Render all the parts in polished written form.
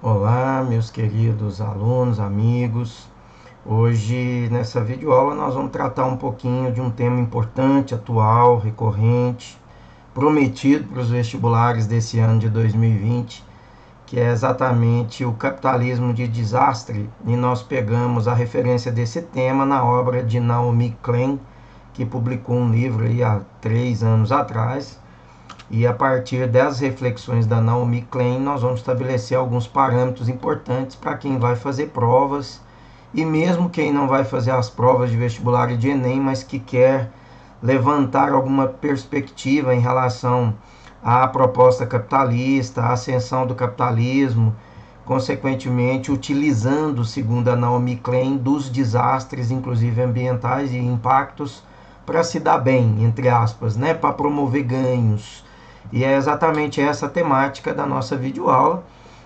Olá, meus queridos alunos, amigos. Hoje, nessa videoaula, nós vamos tratar um pouquinho de um tema importante, atual, recorrente, prometido para os vestibulares desse ano de 2020, que é exatamente o capitalismo de desastre. E nós pegamos a referência desse tema na obra de Naomi Klein, que publicou um livro aí há 3 anos atrás. E a partir das reflexões da Naomi Klein, nós vamos estabelecer alguns parâmetros importantes para quem vai fazer provas e mesmo quem não vai fazer as provas de vestibular e de Enem, mas que quer levantar alguma perspectiva em relação à proposta capitalista, à ascensão do capitalismo, consequentemente utilizando, segundo a Naomi Klein, dos desastres, inclusive ambientais e impactos, para se dar bem, entre aspas, né? Para promover ganhos. E é exatamente essa a temática da nossa videoaula,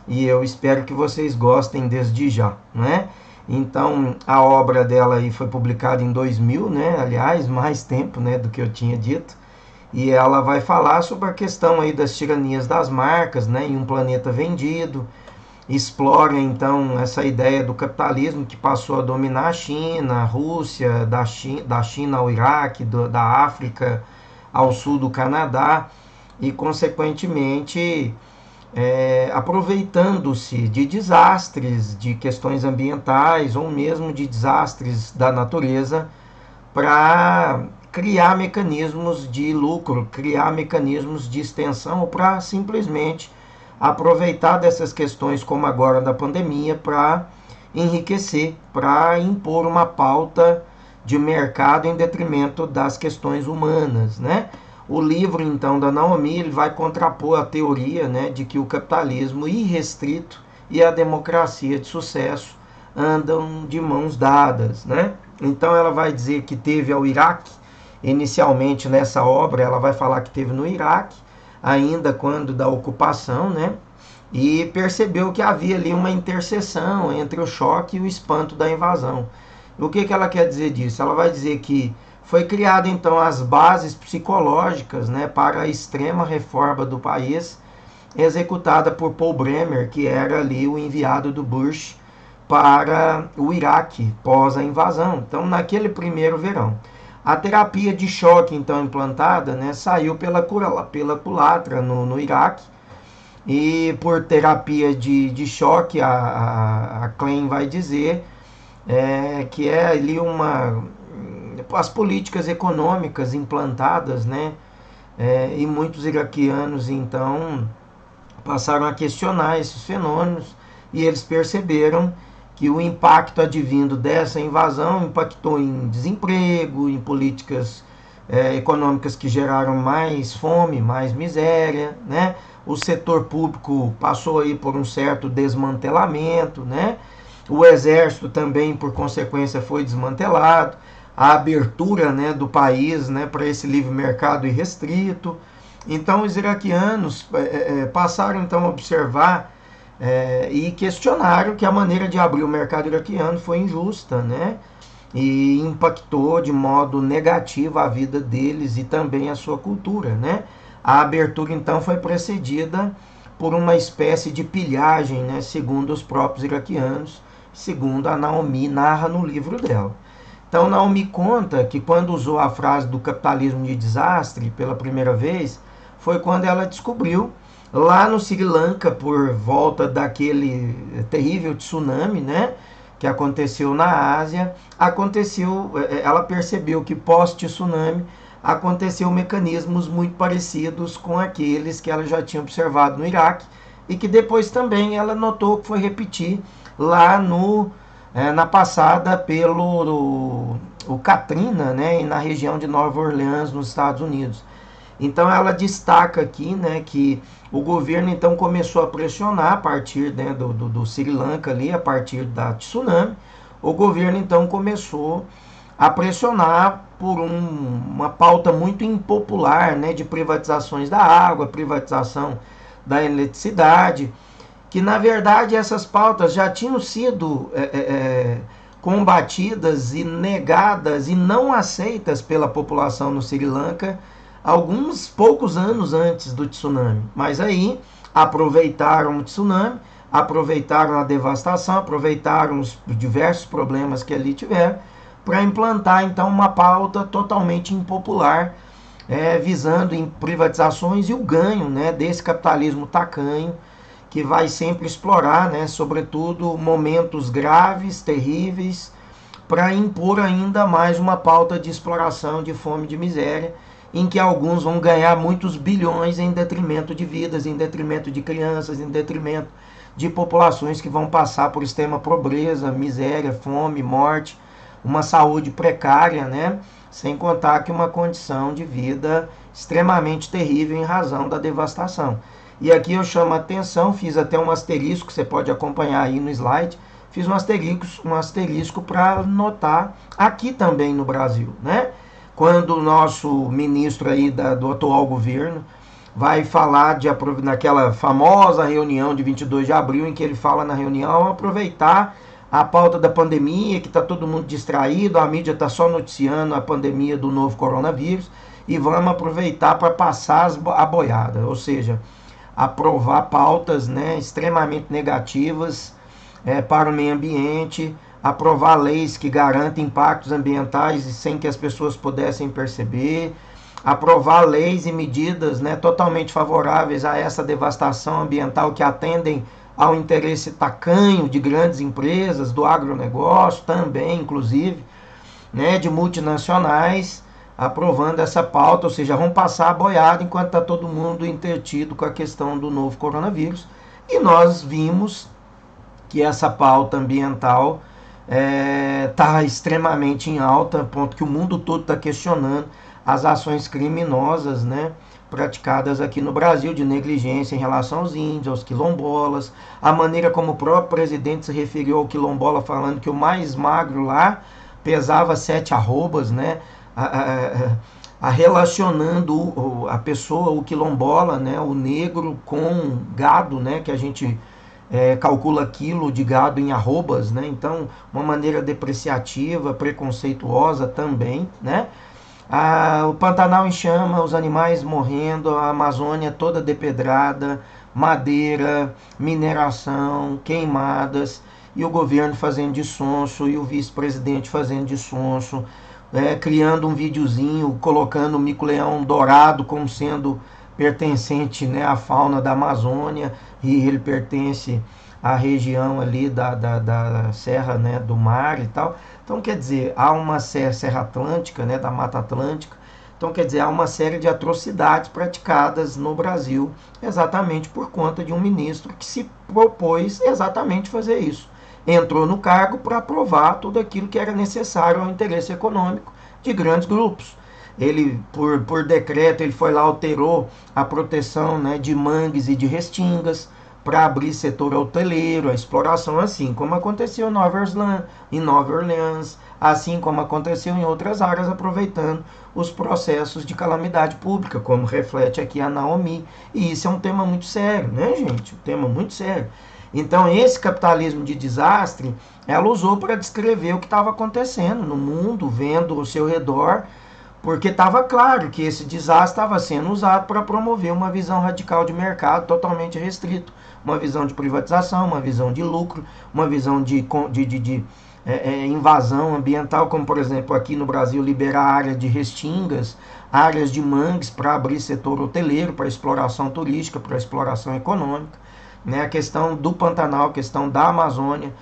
e eu espero que vocês gostem desde já, né? Então, a obra dela aí foi publicada em 2000, né? Aliás, mais tempo, né, do que eu tinha dito. E ela vai falar sobre a questão aí das tiranias das marcas, né, em um planeta vendido. Explora então essa ideia do capitalismo que passou a dominar a China, a Rússia, da China ao Iraque, da África ao sul do Canadá, e consequentemente aproveitando-se de desastres, de questões ambientais ou mesmo de desastres da natureza para criar mecanismos de lucro, criar mecanismos de extensão ou para simplesmente aproveitar dessas questões como agora da pandemia para enriquecer, para impor uma pauta de mercado em detrimento das questões humanas, né? O livro, então, da Naomi, ele vai contrapor a teoria, né, de que o capitalismo irrestrito e a democracia de sucesso andam de mãos dadas, né? Então ela vai dizer que teve ao Iraque, inicialmente nessa obra ela vai falar que teve no Iraque, ainda quando da ocupação, né? E percebeu que havia ali uma interseção entre o choque e o espanto da invasão. O que ela quer dizer disso? Ela vai dizer que foi criada então as bases psicológicas, né, para a extrema reforma do país, executada por Paul Bremer, que era ali o enviado do Bush para o Iraque pós a invasão. Então, naquele primeiro verão, a terapia de choque então implantada, né, saiu pela culatra no Iraque, e por terapia de choque a Klein vai dizer que é ali as políticas econômicas implantadas, né? E muitos iraquianos então passaram a questionar esses fenômenos e eles perceberam que o impacto advindo dessa invasão impactou em desemprego, em políticas econômicas que geraram mais fome, mais miséria, né? O setor público passou aí por um certo desmantelamento, né? O exército também, por consequência, foi desmantelado. A abertura, né, do país, né, para esse livre mercado irrestrito. Então, os iraquianos passaram então a observar e questionaram que a maneira de abrir o mercado iraquiano foi injusta, né? E impactou de modo negativo a vida deles e também a sua cultura, né? A abertura então foi precedida por uma espécie de pilhagem, né, segundo os próprios iraquianos, segundo a Naomi narra no livro dela. Então Naomi conta que quando usou a frase do capitalismo de desastre pela primeira vez, foi quando ela descobriu lá no Sri Lanka, por volta daquele terrível tsunami, né, que aconteceu na Ásia, ela percebeu que pós-tsunami aconteceu mecanismos muito parecidos com aqueles que ela já tinha observado no Iraque e que depois também ela notou que foi repetir lá na passada pelo o Katrina, né, na região de Nova Orleans, nos Estados Unidos. Então ela destaca aqui, né, que o governo então começou a pressionar a partir, né, do Sri Lanka ali, a partir da tsunami. O governo então começou a pressionar por uma pauta muito impopular, né, de privatizações da água, privatização da eletricidade, que na verdade essas pautas já tinham sido combatidas e negadas e não aceitas pela população no Sri Lanka alguns poucos anos antes do tsunami. Mas aí aproveitaram o tsunami aproveitaram a devastação, aproveitaram os diversos problemas que ali tiveram, para implantar então uma pauta totalmente impopular, visando em privatizações e o ganho, né, desse capitalismo tacanho, que vai sempre explorar, né, sobretudo, momentos graves, terríveis, para impor ainda mais uma pauta de exploração, de fome, de miséria, em que alguns vão ganhar muitos bilhões em detrimento de vidas, em detrimento de crianças, em detrimento de populações que vão passar por extrema pobreza, miséria, fome, morte, uma saúde precária, né? Sem contar que uma condição de vida extremamente terrível em razão da devastação. E aqui eu chamo a atenção, fiz até um asterisco, você pode acompanhar aí no slide, fiz um asterisco para notar aqui também no Brasil, né? Quando o nosso ministro aí do atual governo vai falar naquela famosa reunião de 22 de abril, em que ele fala na reunião aproveitar a pauta da pandemia, que está todo mundo distraído, a mídia está só noticiando a pandemia do novo coronavírus, e vamos aproveitar para passar a boiada, ou seja, aprovar pautas, né, extremamente negativas para o meio ambiente, aprovar leis que garantem impactos ambientais sem que as pessoas pudessem perceber, aprovar leis e medidas, né, totalmente favoráveis a essa devastação ambiental que atendem ao interesse tacanho de grandes empresas, do agronegócio também, inclusive, né, de multinacionais, aprovando essa pauta, ou seja, vão passar a boiada enquanto está todo mundo entretido com a questão do novo coronavírus. E nós vimos que essa pauta ambiental está extremamente em alta, a ponto que o mundo todo está questionando as ações criminosas, né, praticadas aqui no Brasil, de negligência em relação aos índios, aos quilombolas, a maneira como o próprio presidente se referiu ao quilombola, falando que o mais magro lá pesava 7 arrobas, né, relacionando a pessoa, o quilombola, né, o negro, com gado, né, que a gente calcula quilo de gado em arrobas, né, então uma maneira depreciativa, preconceituosa também, né. O Pantanal em chama, os animais morrendo, a Amazônia toda depedrada, madeira, mineração, queimadas, e o governo fazendo de sonso, e o vice-presidente fazendo de sonso, criando um videozinho, colocando o mico-leão dourado como sendo pertencente, né, à fauna da Amazônia, e ele pertence à região ali da Serra, né, do Mar e tal. Então, quer dizer, há uma Serra Atlântica, né, da Mata Atlântica. Então, quer dizer, há uma série de atrocidades praticadas no Brasil, exatamente por conta de um ministro que se propôs exatamente fazer isso. Entrou no cargo para aprovar tudo aquilo que era necessário ao interesse econômico de grandes grupos. Ele, por decreto, ele foi lá, alterou a proteção, né, de mangues e de restingas, para abrir setor hoteleiro, a exploração, assim como aconteceu em Nova Orleans, assim como aconteceu em outras áreas, aproveitando os processos de calamidade pública, como reflete aqui a Naomi. E isso é um tema muito sério, né, gente? Um tema muito sério. Então, esse capitalismo de desastre, ela usou para descrever o que estava acontecendo no mundo, vendo ao seu redor, porque estava claro que esse desastre estava sendo usado para promover uma visão radical de mercado totalmente restrito, uma visão de privatização, uma visão de lucro, uma visão de invasão ambiental, como por exemplo aqui no Brasil liberar áreas de restingas, áreas de mangues para abrir setor hoteleiro, para exploração turística, para exploração econômica, né? A questão do Pantanal, a questão da Amazônia,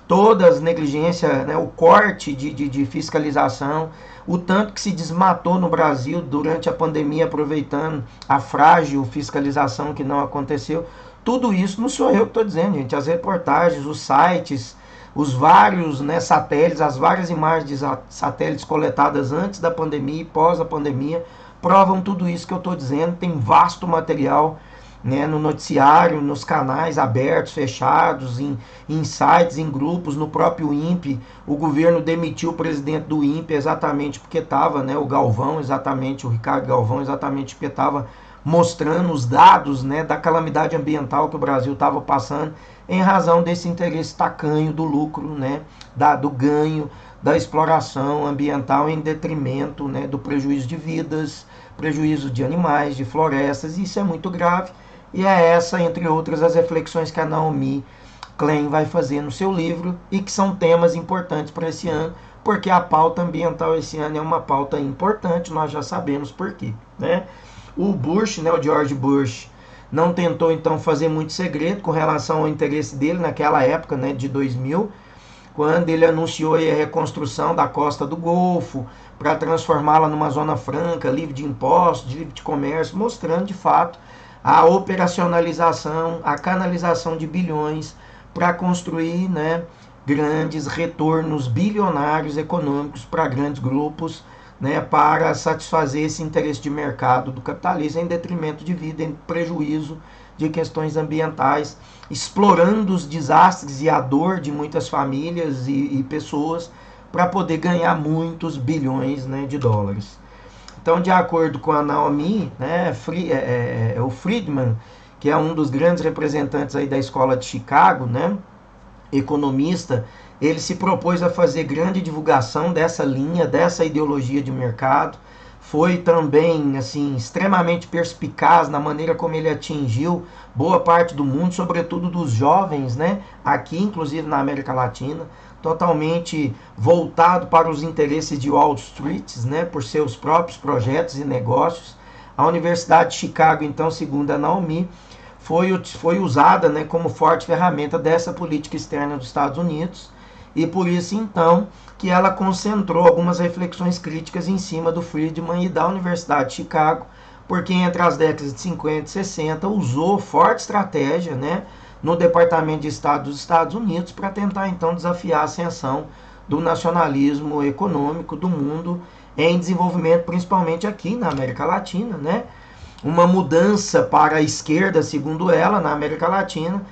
todas as negligências, né? O corte de fiscalização, o tanto que se desmatou no Brasil durante a pandemia, aproveitando a frágil fiscalização que não aconteceu. Tudo isso não sou eu que estou dizendo, gente. As reportagens, os sites, os vários, né, satélites, as várias imagens de satélites coletadas antes da pandemia e pós a pandemia provam tudo isso que eu estou dizendo. Tem vasto material, né, no noticiário, nos canais abertos, fechados, em sites, em grupos, no próprio INPE. O governo demitiu o presidente do INPE exatamente porque estava, né, o Galvão, exatamente, o Ricardo Galvão, exatamente porque estava mostrando os dados, né, da calamidade ambiental que o Brasil estava passando, em razão desse interesse tacanho do lucro, né, do ganho, da exploração ambiental em detrimento, né, do prejuízo de vidas, prejuízo de animais, de florestas. E isso é muito grave. e é essa, entre outras, as reflexões que a Naomi Klein vai fazer no seu livro e que são temas importantes para esse ano, porque a pauta ambiental esse ano é uma pauta importante, nós já sabemos por quê, né? O Bush, né, o George Bush, não tentou então fazer muito segredo com relação ao interesse dele naquela época, né, de 2000, quando ele anunciou a reconstrução da costa do Golfo para transformá-la numa zona franca, livre de impostos, livre de comércio, mostrando de fato a operacionalização, a canalização de bilhões para construir, né, grandes retornos bilionários econômicos para grandes grupos, né, para satisfazer esse interesse de mercado do capitalismo em detrimento de vida, em prejuízo de questões ambientais, explorando os desastres e a dor de muitas famílias e pessoas para poder ganhar muitos bilhões, né, de dólares. Então, de acordo com a Naomi, né, o Friedman, que é um dos grandes representantes aí da escola de Chicago, né, economista, ele se propôs a fazer grande divulgação dessa linha, dessa ideologia de mercado. Foi também assim extremamente perspicaz na maneira como ele atingiu boa parte do mundo, sobretudo dos jovens, né? Aqui, inclusive na América Latina, totalmente voltado para os interesses de Wall Street, né? Por seus próprios projetos e negócios. A Universidade de Chicago, então, segundo a Naomi, foi usada, né, como forte ferramenta dessa política externa dos Estados Unidos, e por isso então que ela concentrou algumas reflexões críticas em cima do Friedman e da Universidade de Chicago, porque entre as décadas de 50 e 60 usou forte estratégia, né, no Departamento de Estado dos Estados Unidos para tentar então desafiar a ascensão do nacionalismo econômico do mundo em desenvolvimento, principalmente aqui na América Latina, né? Uma mudança para a esquerda, segundo ela, na América Latina,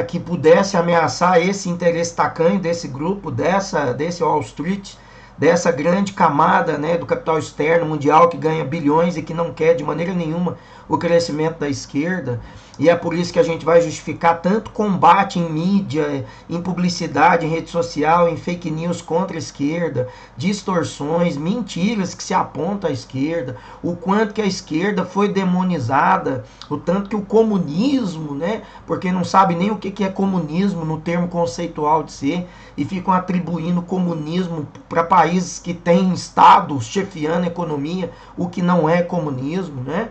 que pudesse ameaçar esse interesse tacanho desse grupo, desse Wall Street, dessa grande camada, né, do capital externo mundial que ganha bilhões e que não quer de maneira nenhuma o crescimento da esquerda. E é por isso que a gente vai justificar tanto combate em mídia, em publicidade, em rede social, em fake news contra a esquerda, distorções, mentiras que se apontam à esquerda, o quanto que a esquerda foi demonizada, o tanto que o comunismo, né, porque não sabe nem o que é comunismo no termo conceitual de ser, e ficam atribuindo comunismo para países que têm Estado chefiando a economia, o que não é comunismo, né?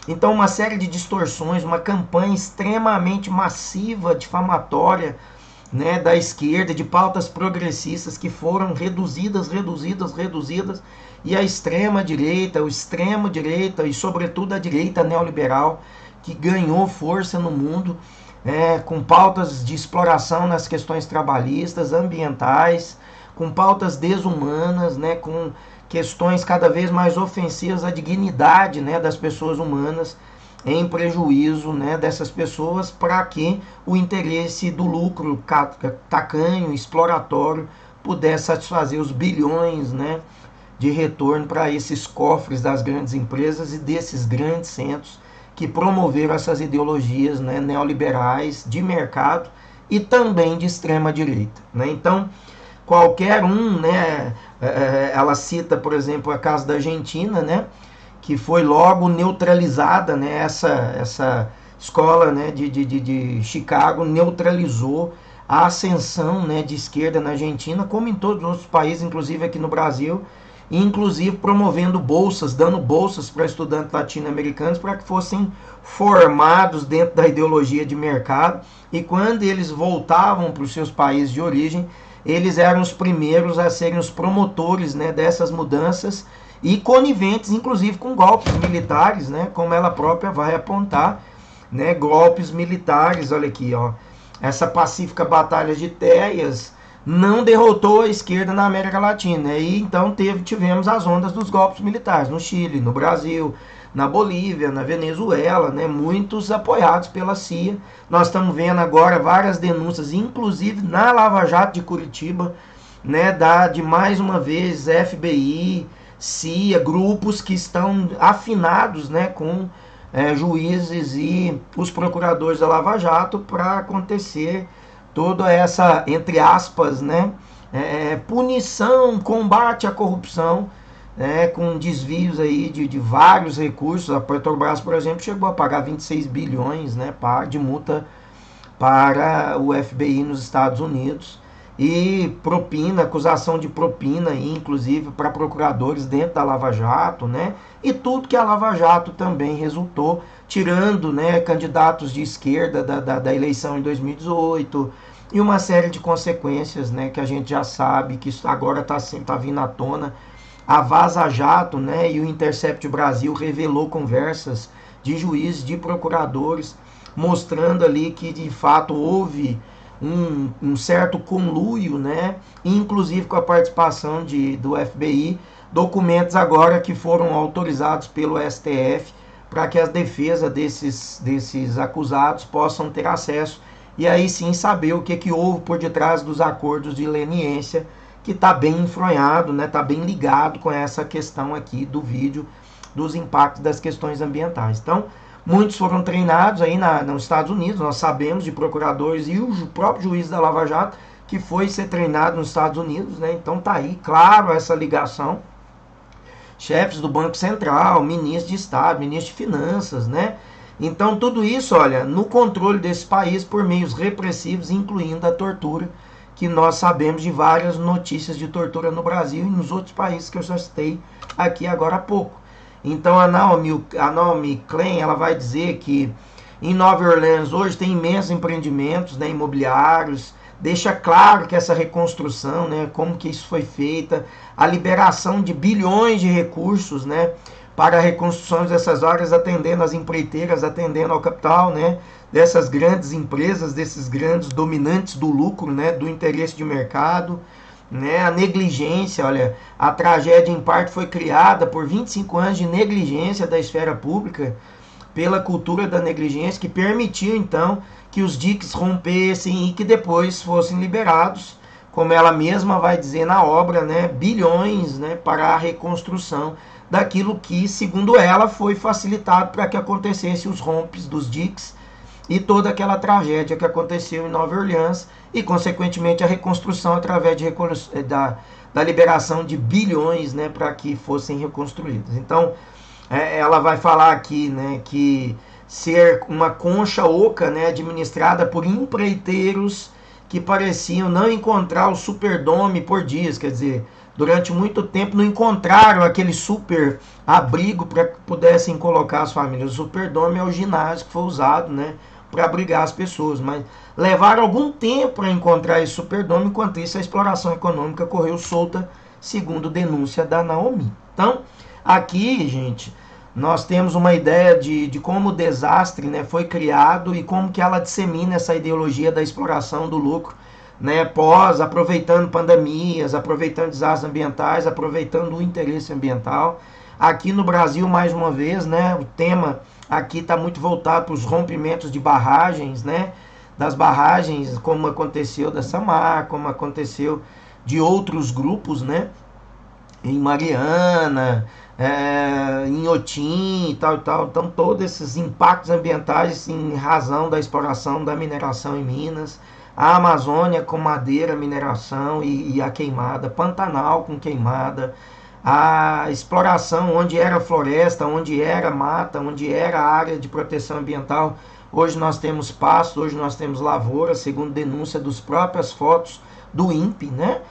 Então, uma série de distorções, uma campanha extremamente massiva, difamatória, né, da esquerda, de pautas progressistas que foram reduzidas, e a extrema-direita, o extremo-direita e, sobretudo, a direita neoliberal, que ganhou força no mundo, com pautas de exploração nas questões trabalhistas, ambientais, com pautas desumanas, né, com questões cada vez mais ofensivas à dignidade, né, das pessoas humanas, em prejuízo, né, dessas pessoas, para que o interesse do lucro tacanho, exploratório, pudesse satisfazer os bilhões, né, de retorno para esses cofres das grandes empresas e desses grandes centros que promoveram essas ideologias, né, neoliberais de mercado e também de extrema direita, né? Então, qualquer um, né, ela cita, por exemplo, a caso da Argentina, né, que foi logo neutralizada, né, essa escola, né, de Chicago neutralizou a ascensão, né, de esquerda na Argentina, como em todos os outros países, inclusive aqui no Brasil, inclusive promovendo bolsas, dando bolsas para estudantes latino-americanos para que fossem formados dentro da ideologia de mercado, e quando eles voltavam para os seus países de origem, eles eram os primeiros a serem os promotores, né, dessas mudanças e coniventes, inclusive, com golpes militares, né, como ela própria vai apontar, né, golpes militares. Olha aqui, ó, essa pacífica batalha de Teias não derrotou a esquerda na América Latina, e então tivemos as ondas dos golpes militares no Chile, no Brasil, na Bolívia, na Venezuela, né, muitos apoiados pela CIA. Nós estamos vendo agora várias denúncias, inclusive na Lava Jato de Curitiba, né, de mais uma vez FBI, CIA, grupos que estão afinados, né, com juízes e os procuradores da Lava Jato para acontecer toda essa, entre aspas, né, punição, combate à corrupção né, com desvios aí de vários recursos. A Petrobras, por exemplo, chegou a pagar 26 bilhões, né, de multa para o FBI nos Estados Unidos, e propina, acusação de propina, inclusive para procuradores dentro da Lava Jato, né? E tudo que a Lava Jato também resultou, tirando, né, candidatos de esquerda da eleição em 2018, e uma série de consequências, né, que a gente já sabe que isso agora está vindo à tona. A Vaza Jato, né, e o Intercept Brasil revelou conversas de juízes, de procuradores, mostrando ali que de fato houve um certo conluio, né, inclusive com a participação do FBI, documentos agora que foram autorizados pelo STF para que as defesas desses acusados possam ter acesso e aí sim saber o que houve por detrás dos acordos de leniência, que está bem enfronhado, né, está bem ligado com essa questão aqui do vídeo dos impactos das questões ambientais. Então, muitos foram treinados aí nos Estados Unidos, nós sabemos de procuradores e o próprio juiz da Lava Jato que foi ser treinado nos Estados Unidos, né? Então tá aí, claro, essa ligação. Chefes do Banco Central, ministro de Estado, ministro de Finanças, né? Então tudo isso, olha, no controle desse país por meios repressivos, incluindo a tortura, que nós sabemos de várias notícias de tortura no Brasil e nos outros países que eu já citei aqui agora há pouco. Então a Naomi Klein, ela vai dizer que em Nova Orleans hoje tem imensos empreendimentos, né, imobiliários, deixa claro que essa reconstrução, né, como que isso foi feita, a liberação de bilhões de recursos, né, para a reconstrução dessas áreas, atendendo as empreiteiras, atendendo ao capital, né, dessas grandes empresas, desses grandes dominantes do lucro, né, do interesse de mercado, né, a negligência. Olha, a tragédia em parte foi criada por 25 anos de negligência da esfera pública, pela cultura da negligência, que permitiu então que os diques rompessem e que depois fossem liberados, como ela mesma vai dizer na obra, né, bilhões, né, para a reconstrução daquilo que, segundo ela, foi facilitado para que acontecesse os rompes dos diques e toda aquela tragédia que aconteceu em Nova Orleans e, consequentemente, a reconstrução através da liberação de bilhões, né, para que fossem reconstruídos. Então, ela vai falar aqui, né, que ser uma concha oca, né, administrada por empreiteiros que pareciam não encontrar o Superdome por dias, quer dizer, durante muito tempo não encontraram aquele super abrigo para que pudessem colocar as famílias. O Superdome é o ginásio que foi usado, né, para abrigar as pessoas, mas levaram algum tempo para encontrar esse Superdome, enquanto isso a exploração econômica correu solta, segundo denúncia da Naomi. Então, aqui, gente, nós temos uma ideia de como o desastre, né, foi criado e como que ela dissemina essa ideologia da exploração do lucro, né, aproveitando pandemias, aproveitando desastres ambientais, aproveitando o interesse ambiental. Aqui no Brasil, mais uma vez, né, o tema aqui está muito voltado para os rompimentos de barragens, né, das barragens, como aconteceu da Samar, como aconteceu de outros grupos, né, em Mariana, em Otim e tal. Então, todos esses impactos ambientais em razão da exploração da mineração em Minas, a Amazônia com madeira, mineração e a queimada, Pantanal com queimada, a exploração onde era floresta, onde era mata, onde era área de proteção ambiental. Hoje nós temos pasto, hoje nós temos lavoura, segundo denúncia dos próprias fotos do INPE, né?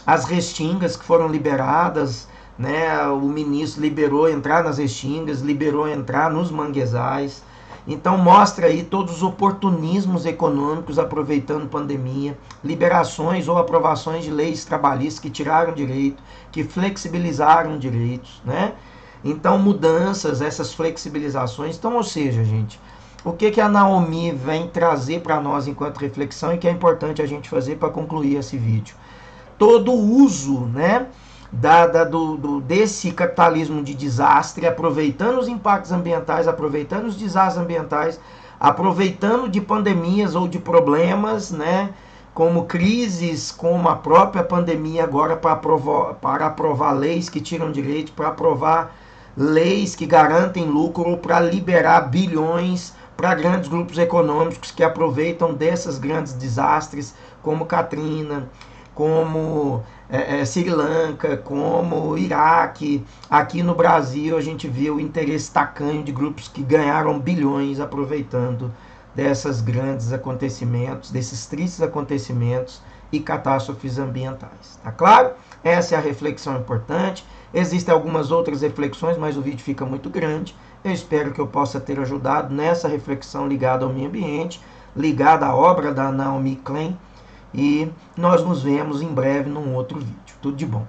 As restingas que foram liberadas, né? O ministro liberou entrar nas restingas, liberou entrar nos manguezais. Então mostra aí todos os oportunismos econômicos aproveitando pandemia, liberações ou aprovações de leis trabalhistas que tiraram direito, que flexibilizaram direitos, né? Então mudanças, essas flexibilizações. Então, ou seja, gente, o que a Naomi vem trazer para nós enquanto reflexão e que é importante a gente fazer para concluir esse vídeo? Todo o uso, né, desse capitalismo de desastre, aproveitando os impactos ambientais, aproveitando os desastres ambientais, aproveitando de pandemias ou de problemas, né, como crises, como a própria pandemia agora para aprovar leis que tiram direito, para aprovar leis que garantem lucro ou para liberar bilhões para grandes grupos econômicos que aproveitam desses grandes desastres, como Katrina, como Sri Lanka, como Iraque. Aqui no Brasil a gente vê o interesse tacanho de grupos que ganharam bilhões aproveitando desses grandes acontecimentos, desses tristes acontecimentos e catástrofes ambientais. Tá claro? Essa é a reflexão importante. Existem algumas outras reflexões, mas o vídeo fica muito grande. Eu espero que eu possa ter ajudado nessa reflexão ligada ao meio ambiente, ligada à obra da Naomi Klein. E nós nos vemos em breve num outro vídeo. Tudo de bom.